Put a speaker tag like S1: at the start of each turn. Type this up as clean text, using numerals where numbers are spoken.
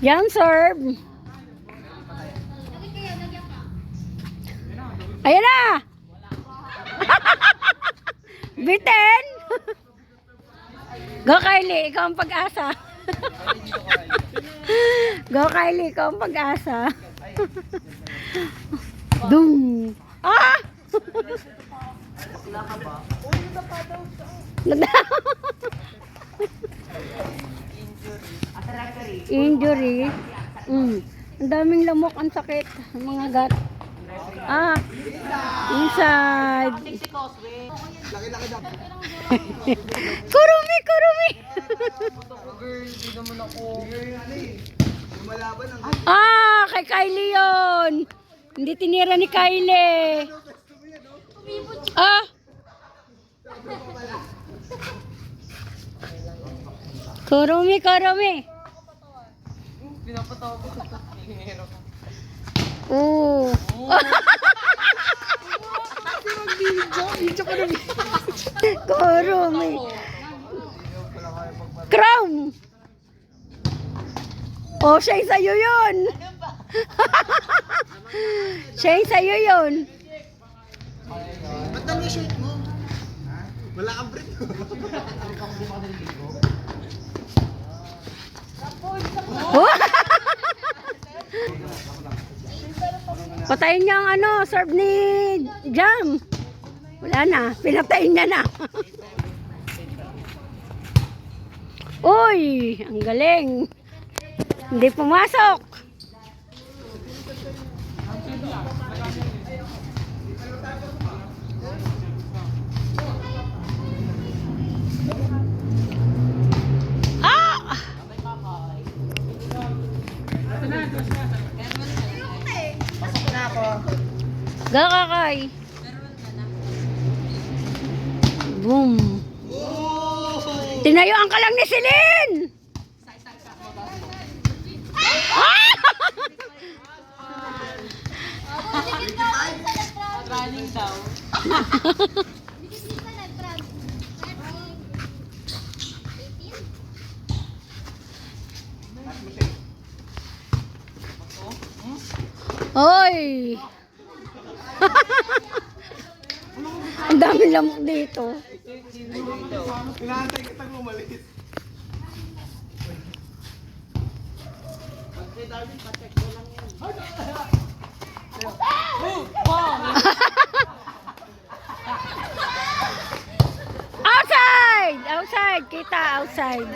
S1: Jam serve. Ayan na. Biten. Go Kylie, ikaw ang pag-asa. Go Kylie, ikaw ang pag-asa. Dung. Ah! Injury. Ang daming lamok, ang sakit. Ang mga gat. Ah, inside. Kurumi, kurumi. Ah, kay Kylie yun. Hindi tinira ni Kylie. Ah. Kurumi, kurumi.
S2: Pinapatawa ko sa tingero.
S1: Oo. Kurumi. Crown. Oh, siya yung sa'yo yun. Siya yung sa'yo yun.
S3: Ba't lang yung shirt mo? Wala kang brief.
S1: Patayin niya ang ano, serve ni Jam. Wala na, pinatayin niya na. Uy, ang galing. Hindi pumasok. Ah!
S3: Pasok na ako.
S1: Gakakay. Boom. Tinayuan ka lang ni Celine.
S2: Running daw.
S1: Hoy! Ang daming lamok dito.
S3: Inaantay kitang umalis.
S1: Outside! Outside! Kita, outside.